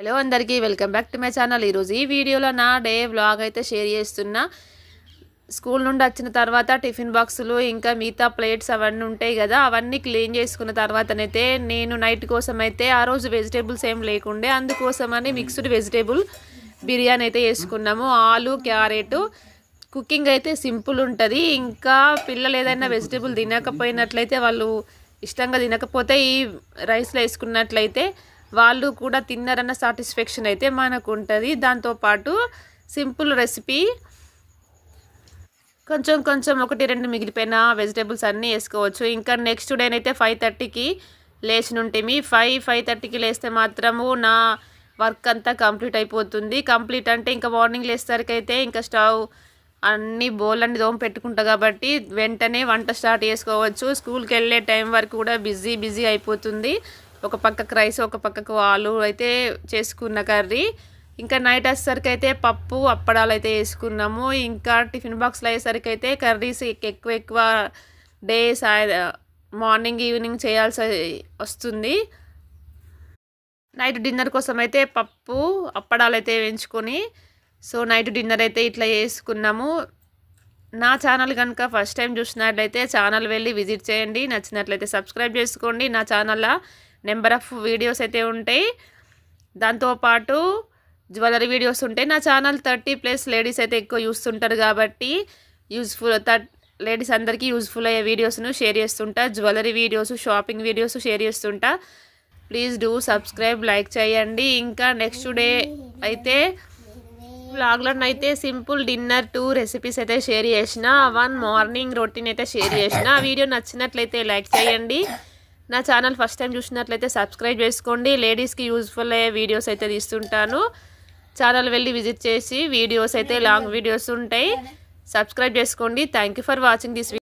Hello అందరికీ welcome back to my channel. ఈరోజు ఈ వీడియోలో నా డే వ్లాగ్ అయితే షేర్ చేస్తున్నా. స్కూల్ నుండి వచ్చిన తర్వాత టిఫిన్ బాక్సులు ఇంకా మిగతా ప్లేట్స్ అవన్నీ ఉంటాయి కదా, అవన్నీ క్లీన్ చేసుకున్న తర్వాతనైతే నేను నైట్ కోసం అయితే ఆ రోజు వెజిటేబుల్స్ ఏం లేకుండే, అందుకోసమని మిక్స్డ్ వెజిటేబుల్ బిర్యానీ అయితే వేసుకున్నాము. ఆలు క్యారెట్ కుకింగ్ అయితే సింపుల్ ఉంటుంది. ఇంకా పిల్లలు ఏదైనా వెజిటేబుల్ తినకపోయినట్లయితే, వాళ్ళు ఇష్టంగా తినకపోతే ఈ రైస్లో వేసుకున్నట్లయితే వాళ్ళు కూడా తిన్నారన్న సాటిస్ఫాక్షన్ అయితే మనకు ఉంటుంది. దాంతోపాటు సింపుల్ రెసిపీ, కొంచెం కొంచెం 1-2 మిగిలిపోయిన వెజిటేబుల్స్ అన్నీ వేసుకోవచ్చు. ఇంకా నెక్స్ట్ డేనైతే 5:30కి లేచినుంటిమి. 5:30కి లేస్తే మాత్రము నా వర్క్ అంతా కంప్లీట్ అయిపోతుంది. కంప్లీట్ అంటే ఇంకా మార్నింగ్ లేసేసరికి అయితే ఇంకా స్టవ్ అన్ని బోళ్ళన్నీ దోమ పెట్టుకుంటా కాబట్టి వెంటనే వంట స్టార్ట్ చేసుకోవచ్చు. స్కూల్కి వెళ్ళే టైం వరకు కూడా బిజీ అయిపోతుంది. ఒక పక్కకు రైస్, ఒక పక్కకు ఆలు అయితే చేసుకున్న కర్రీ. ఇంకా నైట్ వచ్చేసరికి అయితే పప్పు అప్పడాలు అయితే వేసుకున్నాము. ఇంకా టిఫిన్ బాక్స్లో అయ్యేసరికి అయితే కర్రీస్ ఎక్కువ డేస్ మార్నింగ్ ఈవినింగ్ చేయాల్సి వస్తుంది. నైట్ డిన్నర్ కోసం అయితే పప్పు అప్పడాలు అయితే వేయించుకొని, సో నైట్ డిన్నర్ అయితే ఇట్లా చేసుకున్నాము. నా ఛానల్ కనుక ఫస్ట్ టైం చూసినట్లయితే ఛానల్ వెళ్ళి విజిట్ చేయండి. నచ్చినట్లయితే సబ్స్క్రైబ్ చేసుకోండి. నా ఛానల్లో నెంబర్ ఆఫ్ వీడియోస్ అయితే ఉంటాయి. దాంతోపాటు జ్యువెలరీ వీడియోస్ ఉంటాయి. నా ఛానల్ 30+ లేడీస్ అయితే ఎక్కువ చూస్తుంటారు కాబట్టి లేడీస్ అందరికీ యూజ్ఫుల్ అయ్యే వీడియోస్ను షేర్ చేస్తుంటా. Jewellery videos, shopping videos share చేస్తుంటా. ప్లీజ్ డూ సబ్స్క్రైబ్, లైక్ చేయండి. ఇంకా నెక్స్ట్ డే అయితే వ్లాగ్లో అయితే సింపుల్ డిన్నర్ 2 రెసిపీస్ అయితే షేర్ చేసిన. 1 మార్నింగ్ రొటీన్ అయితే షేర్ చేసిన. ఆ వీడియో నచ్చినట్లయితే లైక్ చేయండి. నా ఛానల్ ఫస్ట్ టైం చూసినట్లయితే సబ్స్క్రైబ్ చేసుకోండి. లేడీస్కి యూజ్ఫుల్ అయ్యే వీడియోస్ అయితే తీస్తుంటాను. ఛానల్ వెళ్ళి విజిట్ చేసి వీడియోస్ అయితే లాంగ్ వీడియోస్ ఉంటాయి. సబ్స్క్రైబ్ చేసుకోండి. Thank you for watching this video.